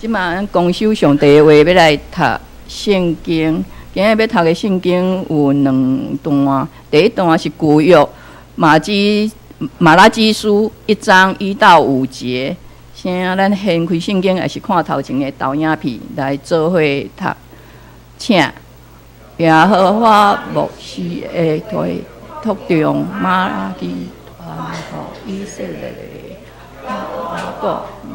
即马咱公修上第一话要来读圣经，今日要读的圣经有2段，第一段是旧约马拉基书1章1到5节。先咱掀开圣经，也是看头前的投影片来做伙读，请耶和华牧师的推托中马拉基传予以色列的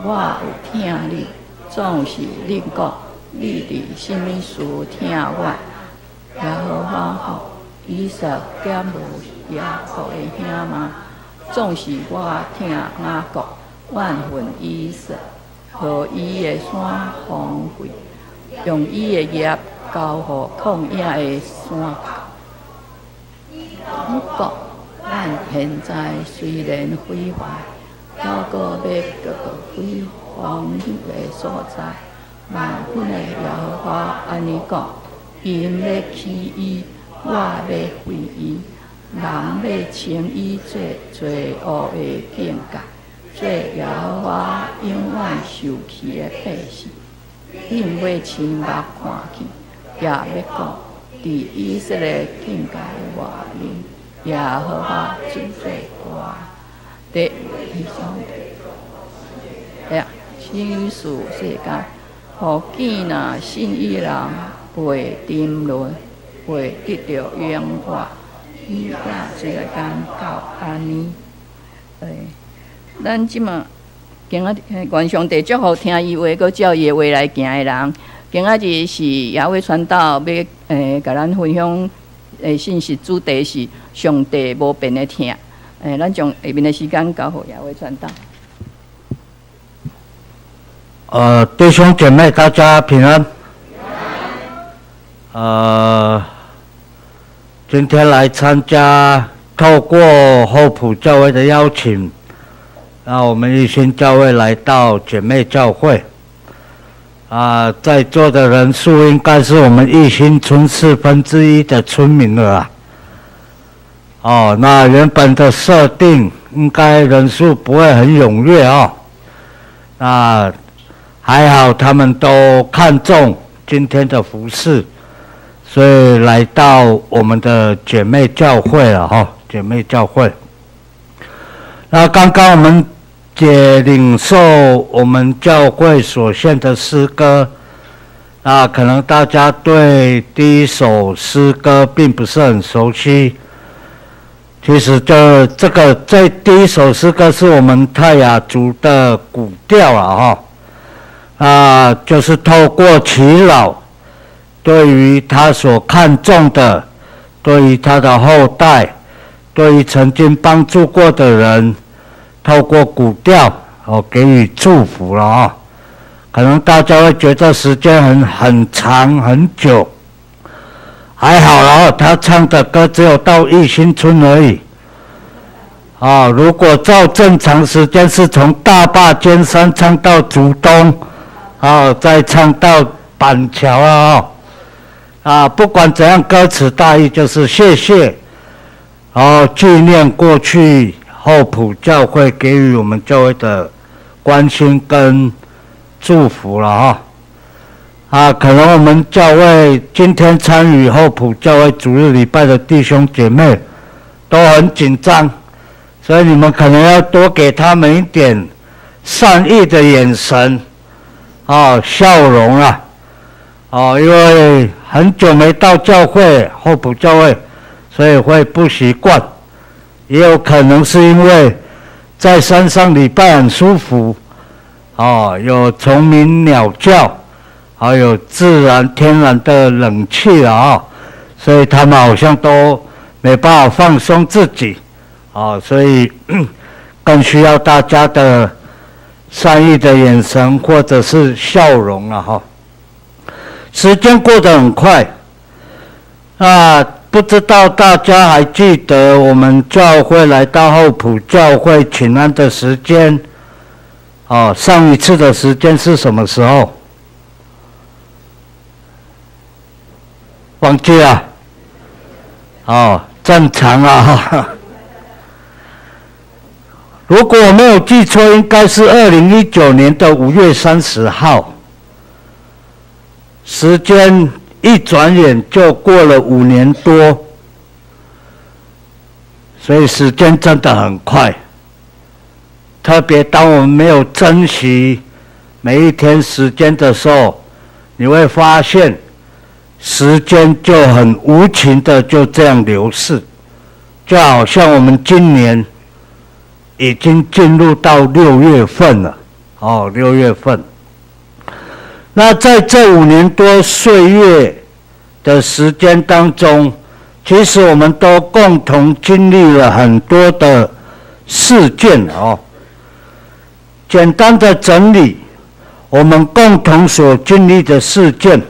我有听你，总是恁讲，你伫什么事听我？耶和华予以色列无雅各的兄吗？总是我听雅各。万分以色，互伊的山荒废，用伊的业交互旷野的山角。不过，咱现在虽然毁坏，还阁要到毁荒的所在。万军的耶和华安尼讲：因要起伊，我要废伊，人要称伊做罪恶的境界。做耶和华永远受气的百姓，因要亲目看去，也要讲，伫以色列境界外面，耶和华主做我。第一章，启示世界，互见那信伊人袂沉沦，袂得到永活。伊也这个讲到安尼，咱即马今仔愿上帝祝福听伊话，佮照伊话来行的人。今仔日是耶和传道要甲咱分享信息，主题是上帝无变的听。咱将下面的时间交互耶和传道。弟兄姐妹，大家平安。今天来参加，透过厚朴教会的邀请。那我们一心教会来到姐妹教会，在座的人数应该是我们一心村1/4的村民了啊。那原本的设定应该人数不会很踊跃哦。那还好他们都看重今天的服事，所以来到我们的姐妹教会了哈。姐妹教会。那刚刚我们领受我们教会所献的诗歌，可能大家对第一首诗歌并不是很熟悉。其实这第一首诗歌是我们泰雅族的古调了哈，就是透过耆老对于他所看重的，对于他的后代，对于曾经帮助过的人。透过古调给予祝福了啊，可能大家会觉得时间很长很久，还好了他唱的歌只有到义兴村而已如果照正常时间是从大坝尖山唱到竹东再唱到板桥不管怎样，歌词大意就是谢谢纪念过去厚朴教会给予我们教会的关心跟祝福了可能我们教会今天参与厚朴教会主日礼拜的弟兄姐妹都很紧张，所以你们可能要多给他们一点善意的眼神笑容因为很久没到教会厚朴教会，所以会不习惯。也有可能是因为在山上礼拜很舒服有虫鸣鸟叫，还有自然天然的冷气所以他们好像都没办法放松自己所以更需要大家的善意的眼神或者是笑容了时间过得很快不知道大家还记得我们教会来到厚朴教会请安的时间上一次的时间是什么时候？忘记了正常如果我没有记错，应该是2019年的5月30号时间一转眼就过了5年多，所以时间真的很快。特别当我们没有珍惜每一天时间的时候，你会发现时间就很无情的就这样流逝。就好像我们今年已经进入到6月份了，6月份。那在这5年多岁月的时间当中，其实我们都共同经历了很多的事件简单的整理，我们共同所经历的事件，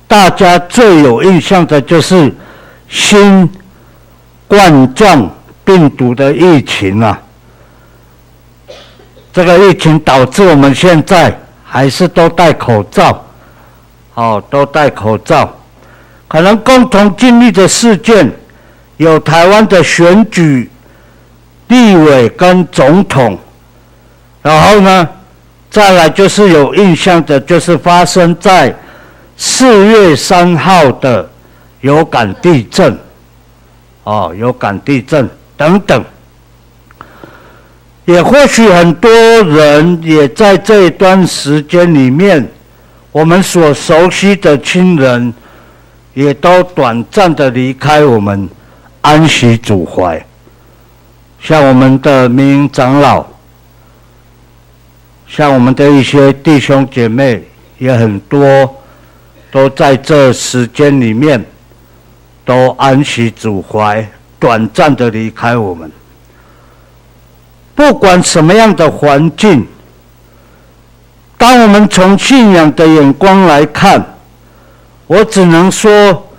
大家最有印象的就是新冠状病毒的疫情啊。这个疫情导致我们现在还是都戴口罩，都戴口罩。可能共同经历的事件有台湾的选举、立委跟总统，然后呢，再来就是有印象的，就是发生在4月3号的有感地震，有感地震等等。也或许很多人也在这一段时间里面，我们所熟悉的亲人也都短暂的离开我们，安息主怀。像我们的民营长老，像我们的一些弟兄姐妹，也很多都在这时间里面都安息主怀，短暂的离开我们。不管什么样的环境，当我们从信仰的眼光来看，我只能说，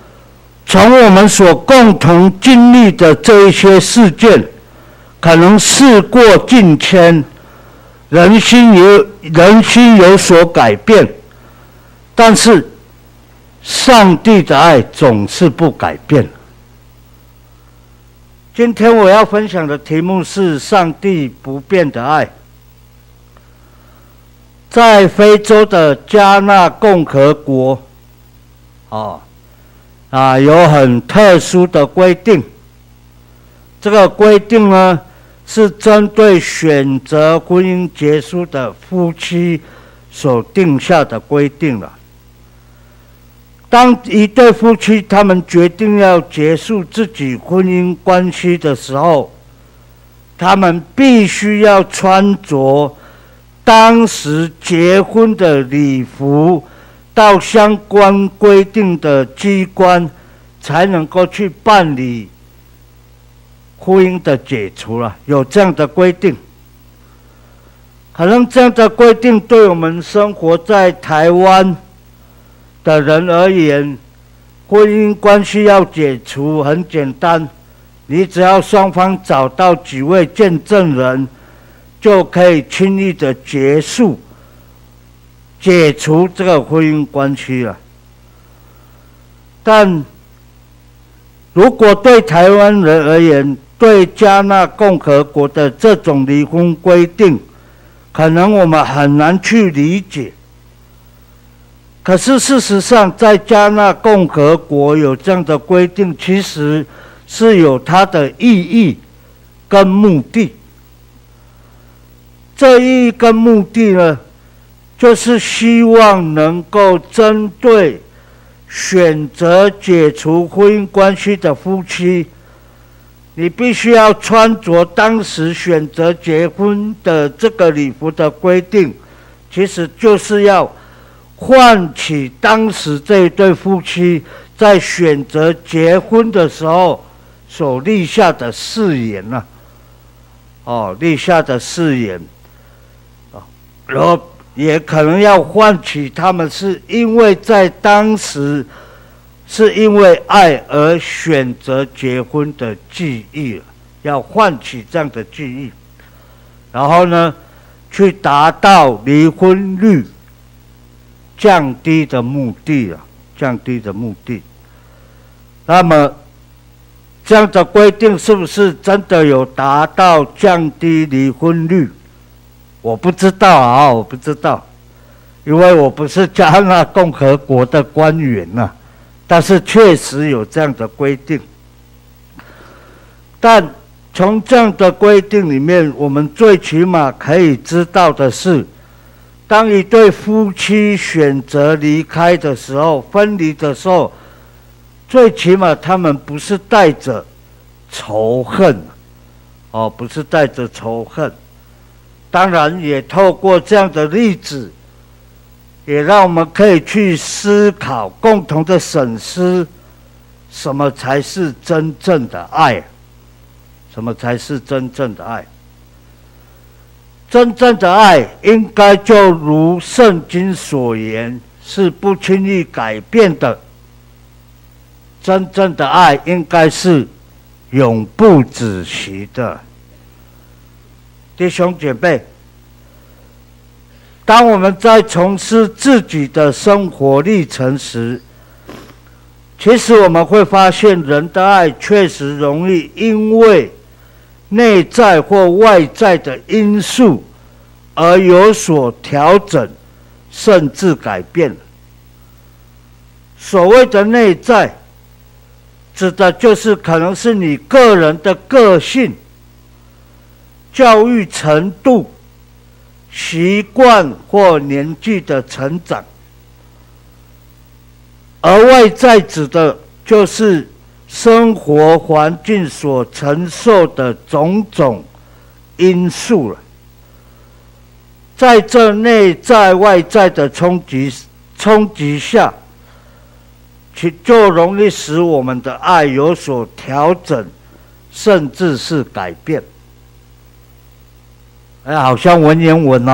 从我们所共同经历的这一些事件，可能事过境迁，人心有所改变，但是上帝的爱总是不改变。今天我要分享的题目是上帝不变的爱。在非洲的加纳共和国，有很特殊的规定。这个规定呢，是针对选择婚姻结束的夫妻所定下的规定了。当一对夫妻他们决定要结束自己婚姻关系的时候，他们必须要穿着当时结婚的礼服，到相关规定的机关才能够去办理婚姻的解除了，有这样的规定。可能这样的规定对我们生活在台湾的人而言，婚姻关系要解除很简单，你只要双方找到几位见证人，就可以轻易的解除这个婚姻关系了。但如果对台湾人而言，对加纳共和国的这种离婚规定，可能我们很难去理解。可是事实上，在加纳共和国有这样的规定，其实是有它的意义跟目的。这意义跟目的呢，就是希望能够针对选择解除婚姻关系的夫妻，你必须要穿着当时选择结婚的这个礼服的规定，其实就是要唤起当时这一对夫妻在选择结婚的时候所立下的誓言立下的誓言，然后也可能要唤起他们是因为在当时是因为爱而选择结婚的记忆，要唤起这样的记忆，然后呢，去达到离婚率降低的目的。那么这样的规定是不是真的有达到降低离婚率？我不知道。因为我不是加纳共和国的官员呐，但是确实有这样的规定。但从这样的规定里面，我们最起码可以知道的是，当一对夫妻选择离开的时候，分离的时候，最起码他们不是带着仇恨，不是带着仇恨。当然，也透过这样的例子，也让我们可以去思考，共同的审视，什么才是真正的爱？什么才是真正的爱？真正的爱应该就如圣经所言，是不轻易改变的。真正的爱应该是永不止息的。弟兄姐妹，当我们在从事自己的生活历程时，其实我们会发现，人的爱确实容易因为内在或外在的因素而有所调整，甚至改变。所谓的内在，指的就是可能是你个人的个性、教育程度、习惯或年纪的成长，而外在指的就是生活环境所承受的种种因素了。在这内在外在的冲击下，就容易使我们的爱有所调整，甚至是改变。好像文言文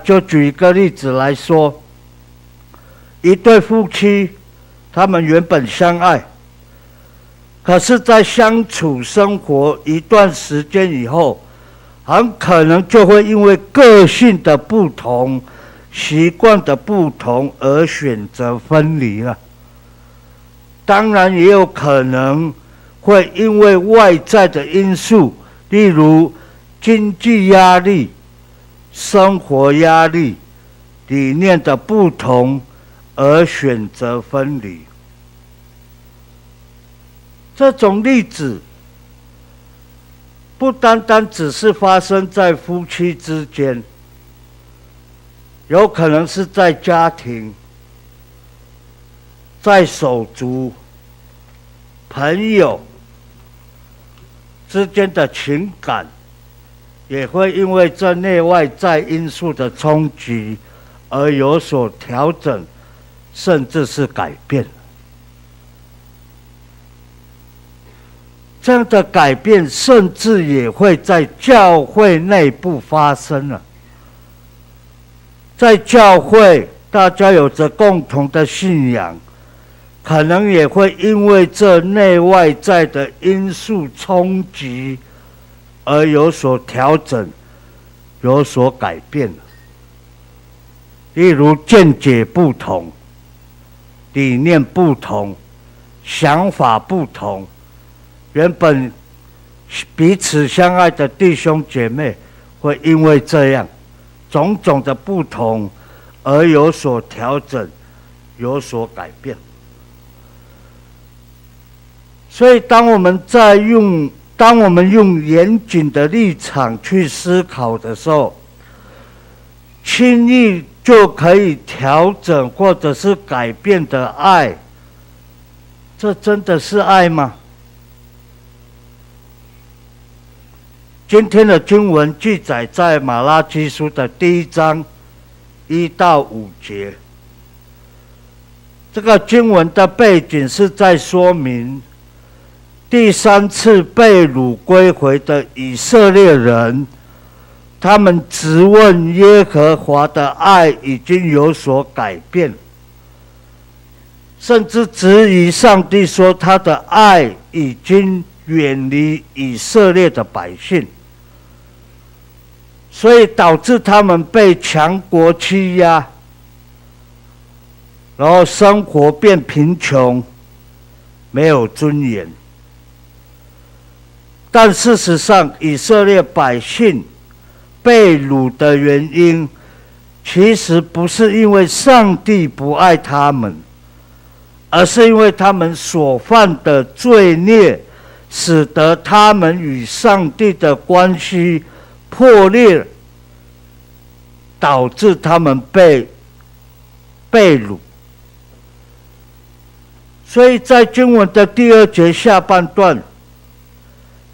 就举一个例子来说，一对夫妻，他们原本相爱，可是在相处生活一段时间以后，很可能就会因为个性的不同、习惯的不同而选择分离了。当然也有可能会因为外在的因素，例如经济压力、生活压力、理念的不同而选择分离。这种例子不单单只是发生在夫妻之间，有可能是在家庭、在手足、朋友之间的情感，也会因为这内外在因素的冲击而有所调整，甚至是改变。这样的改变甚至也会在教会内部发生了。在教会，大家有着共同的信仰，可能也会因为这内外在的因素冲击而有所调整，有所改变。例如见解不同、理念不同、想法不同，原本彼此相爱的弟兄姐妹，会因为这样种种的不同而有所调整，有所改变。所以当我们用严谨的立场去思考的时候，轻易就可以调整或者是改变的爱，这真的是爱吗？今天的经文记载在马拉基书的第1章1到5节。这个经文的背景是在说明第3次被掳归回的以色列人，他们质问耶和华的爱已经有所改变，甚至质疑上帝说他的爱已经远离以色列的百姓，所以导致他们被强国欺压，然后生活变贫穷，没有尊严。但事实上，以色列百姓被掳的原因，其实不是因为上帝不爱他们，而是因为他们所犯的罪孽，使得他们与上帝的关系破裂，导致他们被掳。所以在经文的第2节下半段，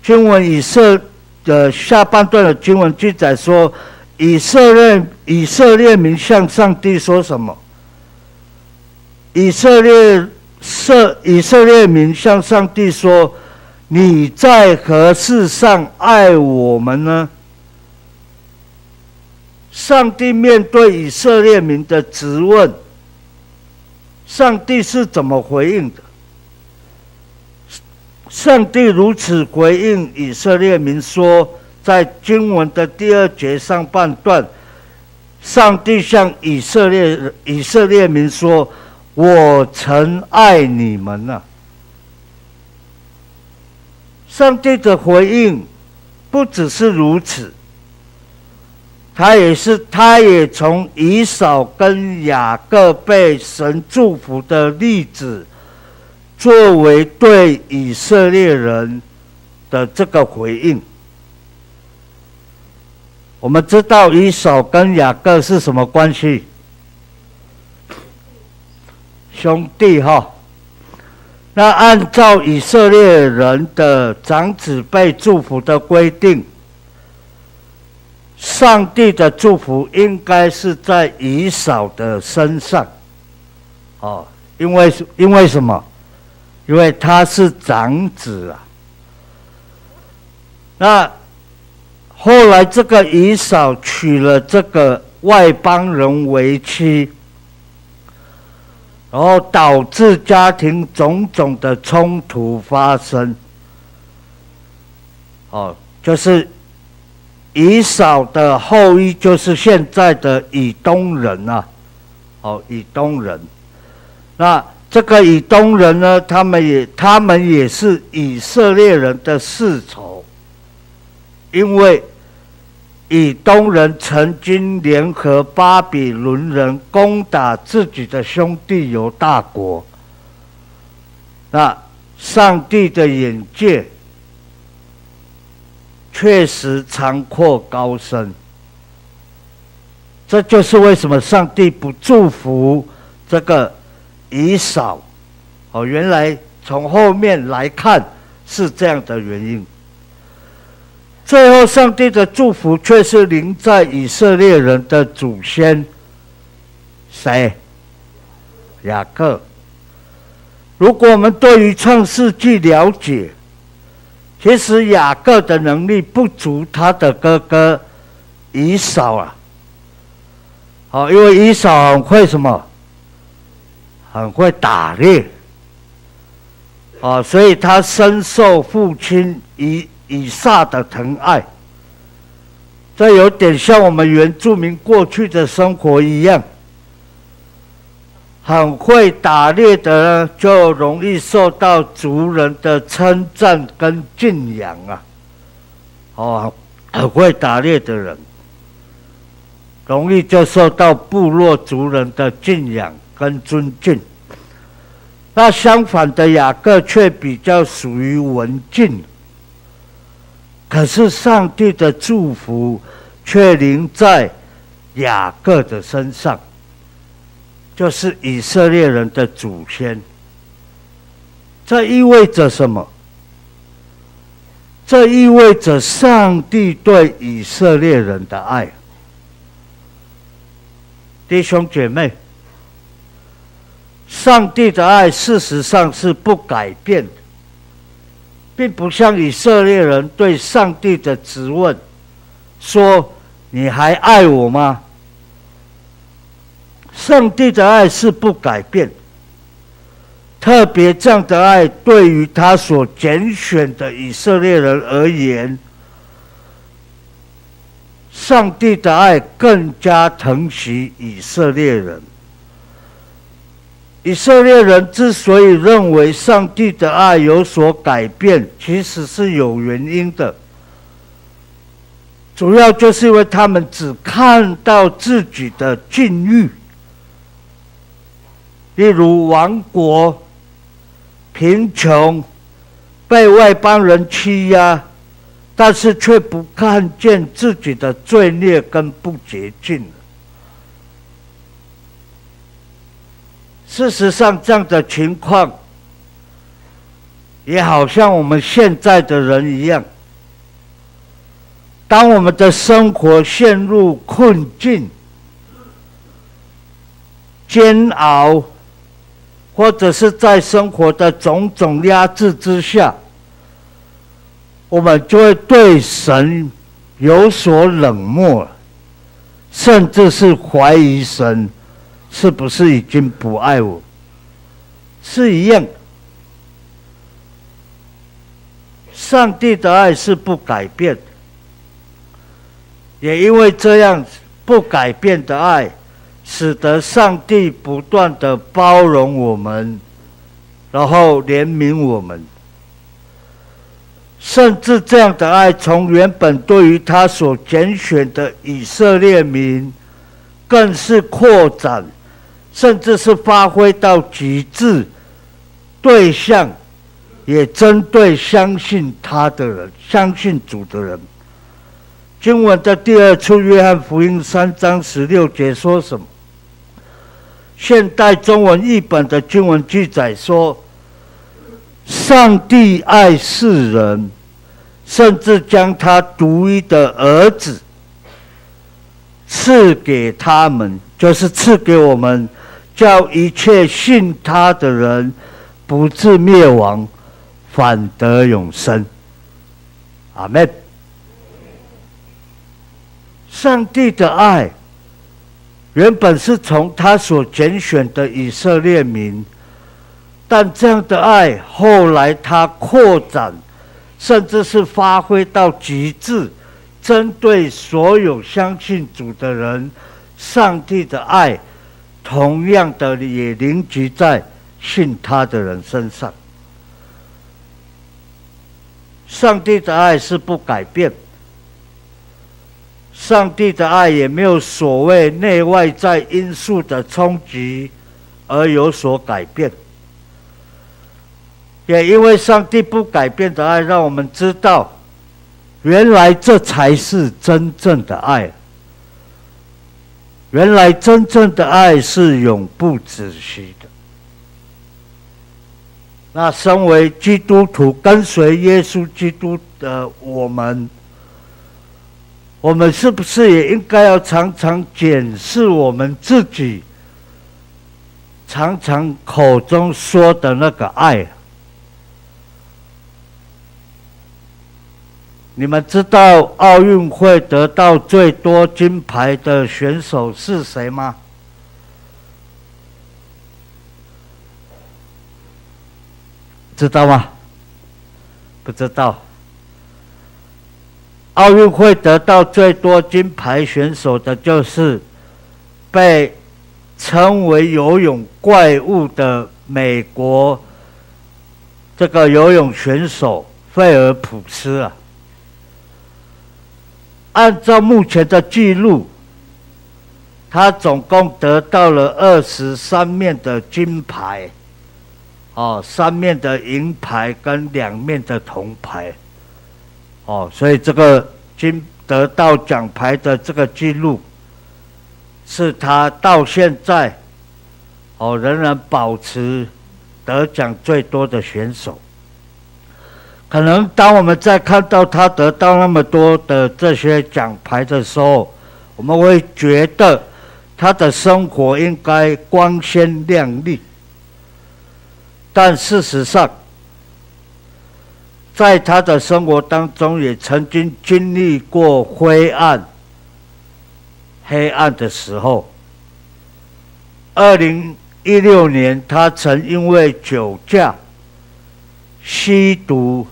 经文下半段的经文记载说，以色列民向上帝说什么？以色列民向上帝说：“你在何事上爱我们呢？”上帝面对以色列民的质问，上帝是怎么回应的？上帝如此回应以色列民说，在经文的第2节上半段，上帝向以色列民说：“我曾爱你们啊。”上帝的回应不只是如此，他也从以扫跟雅各被神祝福的例子，作为对以色列人的这个回应。我们知道以扫跟雅各是什么关系？兄弟哈。那按照以色列人的长子被祝福的规定，上帝的祝福应该是在以扫的身上。因为什么？因为他是长子啊。那后来这个以扫娶了这个外邦人为妻，然后导致家庭种种的冲突发生。就是以扫的后裔，就是现在的以东人啊。以东人。那这个以东人呢，他们也是以色列人的世仇，因为以东人曾经联合巴比伦人攻打自己的兄弟犹大国。那上帝的眼界确实长阔高深，这就是为什么上帝不祝福这个以扫。原来从后面来看是这样的原因。最后上帝的祝福却是临在以色列人的祖先，谁？雅各。如果我们对于创世纪了解，其实雅各的能力不足他的哥哥以扫啊。因为以扫很会什么？很会打猎。所以他深受父亲以撒的疼爱。这有点像我们原住民过去的生活一样。很会打猎的呢，就容易受到族人的称赞跟敬仰啊。很会打猎的人，容易就受到部落族人的敬仰跟尊敬。那相反的雅各却比较属于文静，可是上帝的祝福却临在雅各的身上，就是以色列人的祖先。这意味着什么？这意味着上帝对以色列人的爱。弟兄姐妹，上帝的爱事实上是不改变的，并不像以色列人对上帝的质问说：“你还爱我吗？”上帝的爱是不改变，特别这样的爱对于他所拣选的以色列人而言，上帝的爱更加疼惜以色列人。以色列人之所以认为上帝的爱有所改变，其实是有原因的。主要就是因为他们只看到自己的境遇，例如亡国、贫穷、被外邦人欺压，但是却不看见自己的罪孽跟不洁净。事实上，这样的情况也好像我们现在的人一样，当我们的生活陷入困境、煎熬，或者是在生活的种种压制之下，我们就会对神有所冷漠，甚至是怀疑神是不是已经不爱我，是一样。上帝的爱是不改变的，也因为这样不改变的爱，使得上帝不断的包容我们，然后怜悯我们。甚至这样的爱，从原本对于他所拣选的以色列民，更是扩展，甚至是发挥到极致，对象也针对相信他的人，相信主的人。经文的第二处约翰福音3章16节说什么？现代中文译本的经文记载说，上帝爱世人，甚至将他独一的儿子赐给他们，就是赐给我们，叫一切信他的人不至灭亡，反得永生。阿们。上帝的爱原本是从他所拣选的以色列民，但这样的爱后来他扩展，甚至是发挥到极致，针对所有相信主的人。上帝的爱同样的也凝集在信他的人身上。上帝的爱是不改变，上帝的爱也没有所谓内外在因素的冲击而有所改变。也因为上帝不改变的爱，让我们知道，原来这才是真正的爱。原来真正的爱是永不止息的。那身为基督徒，跟随耶稣基督的我们是不是也应该要常常检视我们自己常常口中说的那个爱？你们知道奥运会得到最多金牌的选手是谁吗？知道吗？不知道。奥运会得到最多金牌选手的就是被称为游泳怪物的美国这个游泳选手费尔普斯啊。按照目前的记录，他总共得到了23面的金牌，3面的银牌跟2面的铜牌，所以这个得到奖牌的这个记录，是他到现在仍然保持得奖最多的选手。可能当我们在看到他得到那么多的这些奖牌的时候，我们会觉得他的生活应该光鲜亮丽。但事实上，在他的生活当中也曾经经历过黑暗的时候。2016年，他曾因为酒驾、吸毒，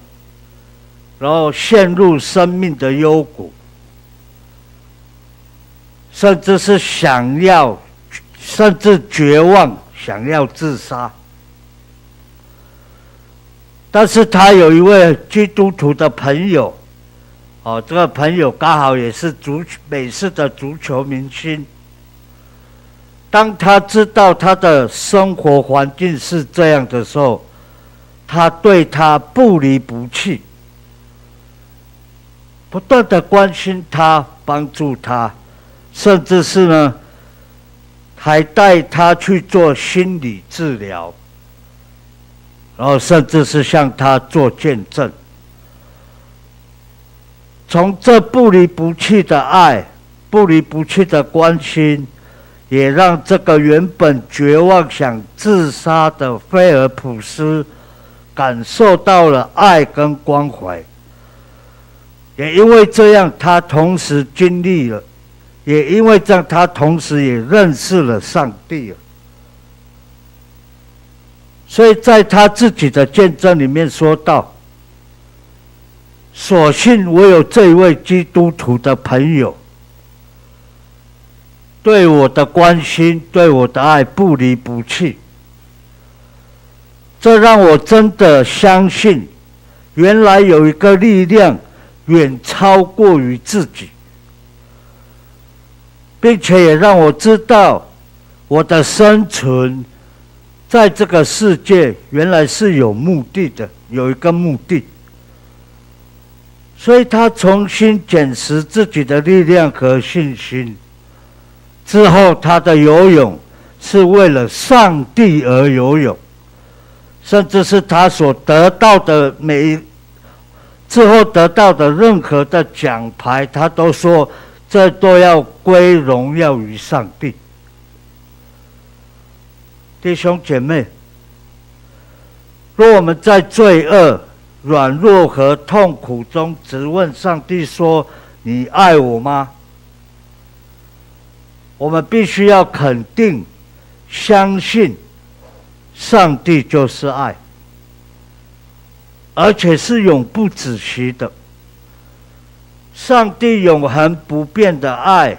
然后陷入生命的幽谷，甚至是甚至绝望，想要自杀。但是他有一位基督徒的朋友，这个朋友刚好也是美式的足球明星。当他知道他的生活环境是这样的时候，他对他不离不弃，不断的关心他，帮助他，甚至是呢，还带他去做心理治疗，然后甚至是向他做见证。从这不离不弃的爱，不离不弃的关心，也让这个原本绝望想自杀的菲尔普斯感受到了爱跟关怀。也因为这样，他同时经历了，也因为这样，他同时也认识了上帝了。所以在他自己的见证里面说到，所幸我有这一位基督徒的朋友，对我的关心，对我的爱不离不弃。这让我真的相信，原来有一个力量远超过于自己，并且也让我知道，我的生存在这个世界原来是有目的的，有一个目的。所以他重新检视自己的力量和信心之后，他的游泳是为了上帝而游泳，甚至是他所得到的之后得到的任何的奖牌，他都说这都要归荣耀于上帝。弟兄姐妹，若我们在罪恶、软弱和痛苦中质问上帝说：“你爱我吗？”我们必须要肯定、相信，上帝就是爱，而且是永不止息的。上帝永恒不变的爱，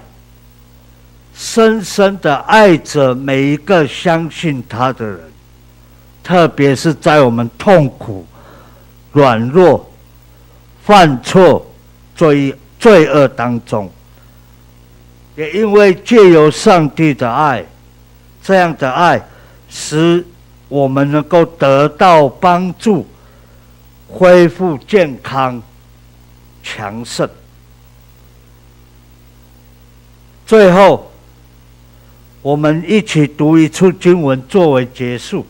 深深的爱着每一个相信他的人，特别是在我们痛苦、软弱、犯错、罪恶当中。也因为借由上帝的爱，这样的爱使我们能够得到帮助，恢复健康、强盛。最后，我们一起读一处经文作为结束。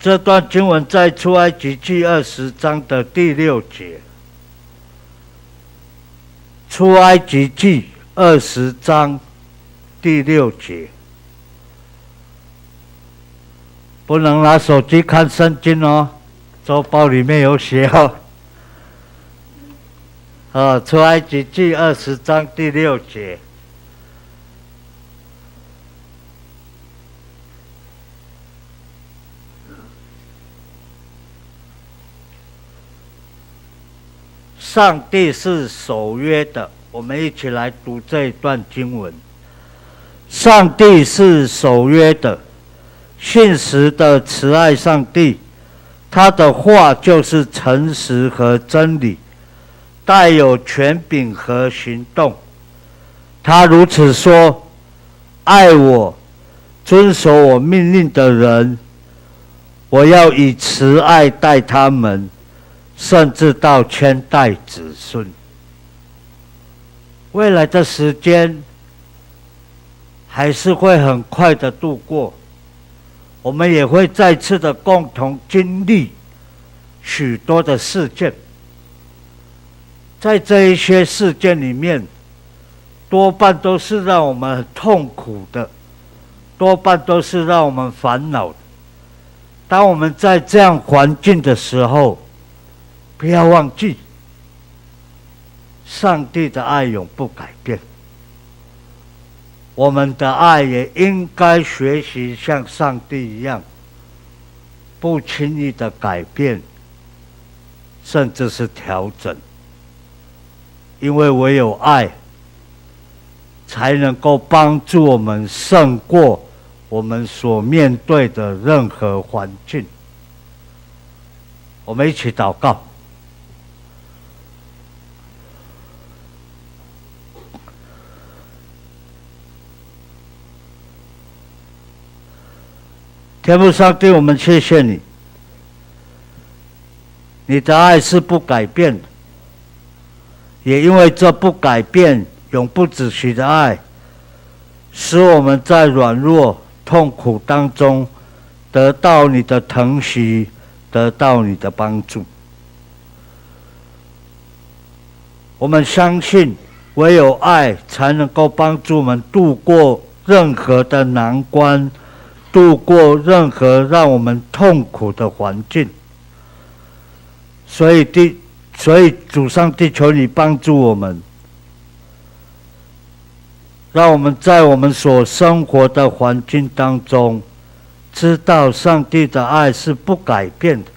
这段经文在出埃及记20章的第6节。出埃及记20章第6节。不能拿手机看圣经哦，周报里面有写哦。出埃及记20章第6节。上帝是守约的，我们一起来读这一段经文。上帝是守约的，信实的慈爱上帝，他的话就是诚实和真理，带有权柄和行动。他如此说：爱我、遵守我命令的人，我要以慈爱待他们，甚至到千代子孙。未来的时间还是会很快的度过，我们也会再次的共同经历许多的事件。在这一些事件里面，多半都是让我们很痛苦的，多半都是让我们烦恼的。当我们在这样环境的时候，不要忘记，上帝的爱永不改变。我们的爱也应该学习像上帝一样，不轻易的改变，甚至是调整。因为唯有爱，才能够帮助我们胜过我们所面对的任何环境。我们一起祷告。天父上帝，我们谢谢你，你的爱是不改变的，也因为这不改变、永不止息的爱，使我们在软弱、痛苦当中得到你的疼惜，得到你的帮助。我们相信，唯有爱才能够帮助我们度过任何的难关，度过任何让我们痛苦的环境。所以主上帝，求你帮助我们，让我们在我们所生活的环境当中，知道上帝的爱是不改变的。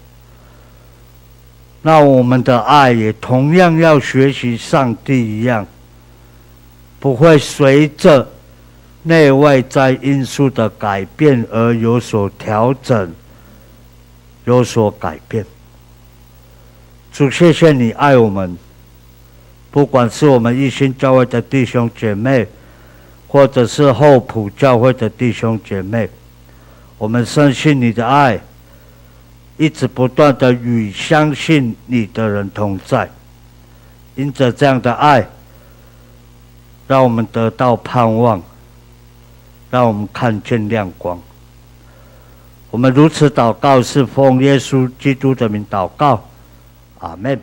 那我们的爱也同样要学习上帝一样，不会随着内外在因素的改变而有所调整，有所改变。主，谢谢你爱我们，不管是我们一心教会的弟兄姐妹，或者是后埔教会的弟兄姐妹，我们深信你的爱一直不断的与相信你的人同在。因着这样的爱，让我们得到盼望，让我们看见亮光。我们如此祷告，是奉耶稣基督的名祷告，阿们。